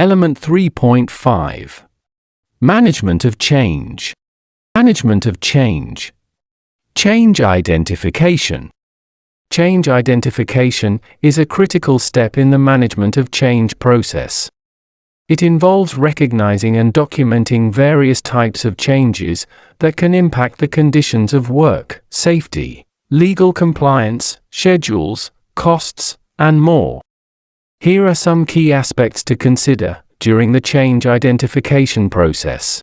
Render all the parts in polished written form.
Element 3.5. Management of change. Management of change. Change identification. Change identification is a critical step in the management of change process. It involves recognizing and documenting various types of changes that can impact the conditions of work, safety, legal compliance, schedules, costs, and more. Here are some key aspects to consider during the change identification process.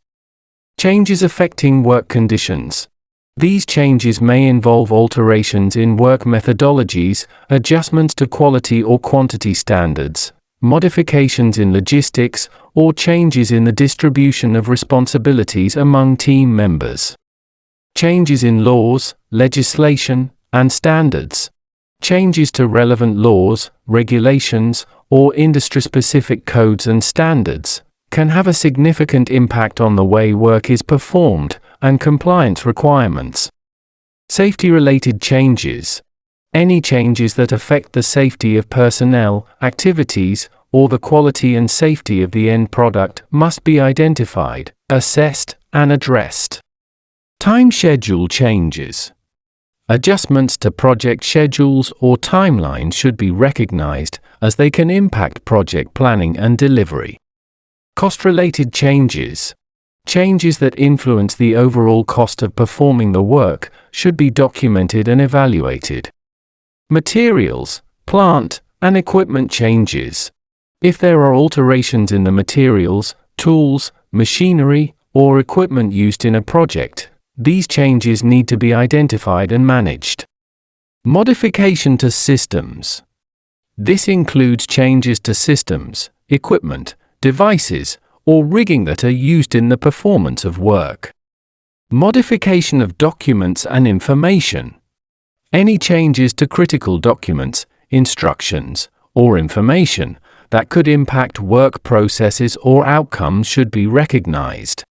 Changes affecting work conditions. These changes may involve alterations in work methodologies, adjustments to quality or quantity standards, modifications in logistics, or changes in the distribution of responsibilities among team members. Changes in laws, legislation, and standards. Changes to relevant laws, regulations, or industry-specific codes and standards can have a significant impact on the way work is performed and compliance requirements. Safety-related changes. Any changes that affect the safety of personnel, activities, or the quality and safety of the end product must be identified, assessed, and addressed. Time schedule changes. Adjustments to project schedules or timelines should be recognized, as they can impact project planning and delivery. Cost-related changes. Changes that influence the overall cost of performing the work should be documented and evaluated. Materials, plant, and equipment changes. If there are alterations in the materials, tools, machinery, or equipment used in a project, these changes need to be identified and managed. Modification to systems. This includes changes to systems, equipment, devices, or rigging that are used in the performance of work. Modification of documents and information. Any changes to critical documents, instructions, or information that could impact work processes or outcomes should be recognized.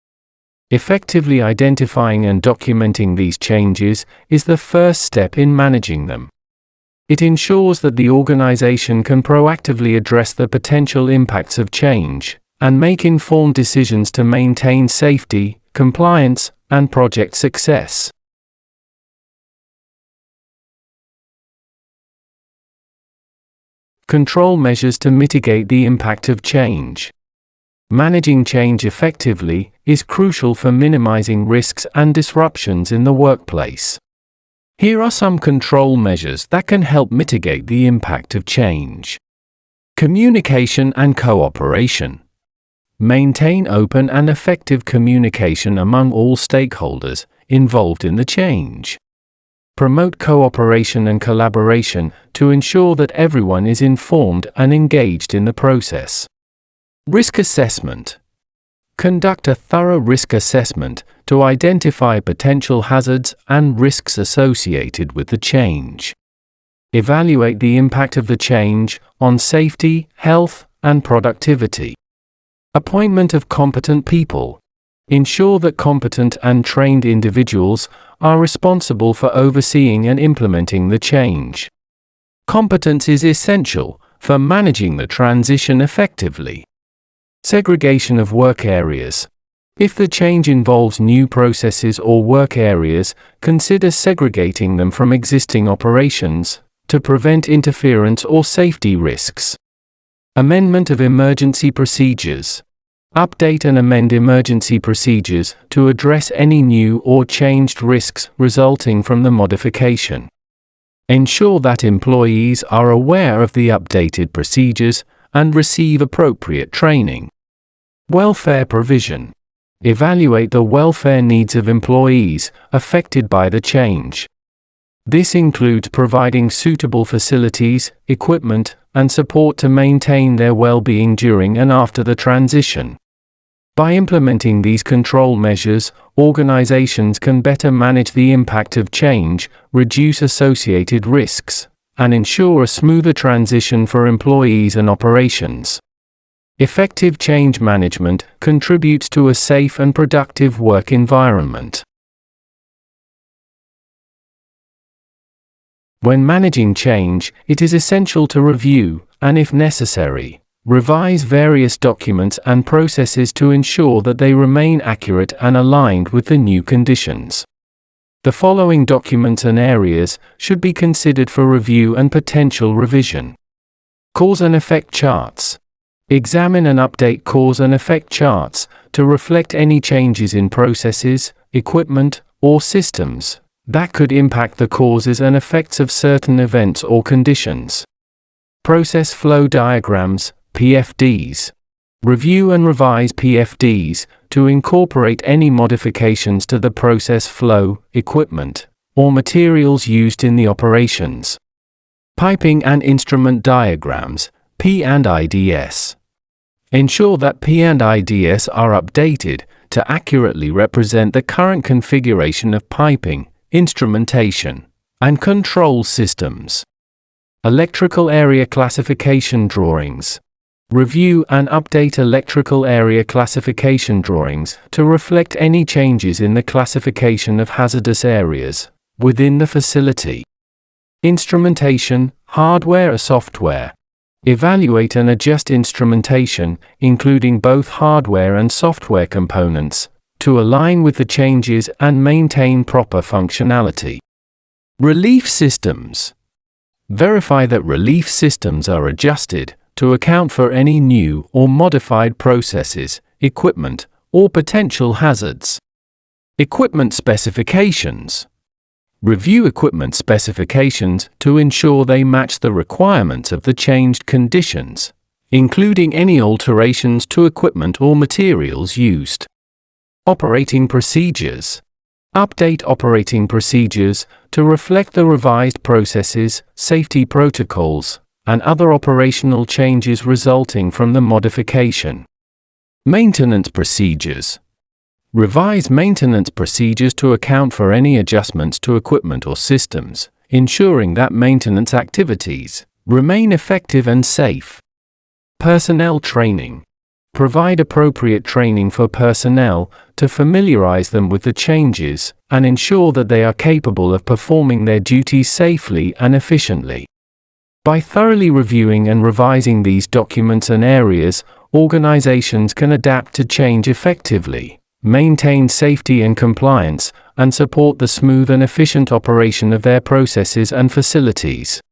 Effectively identifying and documenting these changes is the first step in managing them. It ensures that the organization can proactively address the potential impacts of change and make informed decisions to maintain safety, compliance, and project success. Control measures to mitigate the impact of change. Managing change effectively is crucial for minimizing risks and disruptions in the workplace. Here are some control measures that can help mitigate the impact of change. Communication and cooperation. Maintain open and effective communication among all stakeholders involved in the change. Promote cooperation and collaboration to ensure that everyone is informed and engaged in the process. Risk assessment. Conduct a thorough risk assessment to identify potential hazards and risks associated with the change. Evaluate the impact of the change on safety, health, and productivity. Appointment of competent people. Ensure that competent and trained individuals are responsible for overseeing and implementing the change. Competence is essential for managing the transition effectively. Segregation of work areas. If the change involves new processes or work areas, consider segregating them from existing operations to prevent interference or safety risks. Amendment of emergency procedures. Update and amend emergency procedures to address any new or changed risks resulting from the modification. Ensure that employees are aware of the updated procedures and receive appropriate training. Welfare provision. Evaluate the welfare needs of employees affected by the change. This includes providing suitable facilities, equipment, and support to maintain their well-being during and after the transition. By implementing these control measures, organizations can better manage the impact of change, reduce associated risks, and ensure a smoother transition for employees and operations. Effective change management contributes to a safe and productive work environment. When managing change, it is essential to review, and if necessary, Revise various documents and processes to ensure that they remain accurate and aligned with the new conditions. The following documents and areas should be considered for review and potential revision. Cause and effect charts. Examine and update cause and effect charts to reflect any changes in processes, equipment, or systems that could impact the causes and effects of certain events or conditions. Process flow diagrams, PFDs. Review and revise PFDs to incorporate any modifications to the process flow, equipment, or materials used in the operations. Piping and instrument diagrams, P&IDs. Ensure that P&IDs are updated to accurately represent the current configuration of piping, instrumentation, and control systems. Electrical area classification drawings. Review and update electrical area classification drawings to reflect any changes in the classification of hazardous areas within the facility. Instrumentation, hardware or software. Evaluate and adjust instrumentation, including both hardware and software components, to align with the changes and maintain proper functionality. Relief systems. Verify that relief systems are adjusted to account for any new or modified processes, equipment, or potential hazards. Equipment specifications. Review equipment specifications to ensure they match the requirements of the changed conditions, including any alterations to equipment or materials used. Operating procedures. Update operating procedures to reflect the revised processes, safety protocols, and other operational changes resulting from the modification. Maintenance procedures. Revise maintenance procedures to account for any adjustments to equipment or systems, ensuring that maintenance activities remain effective and safe. Personnel training. Provide appropriate training for personnel to familiarize them with the changes and ensure that they are capable of performing their duties safely and efficiently. By thoroughly reviewing and revising these documents and areas, organizations can adapt to change effectively, maintain safety and compliance, and support the smooth and efficient operation of their processes and facilities.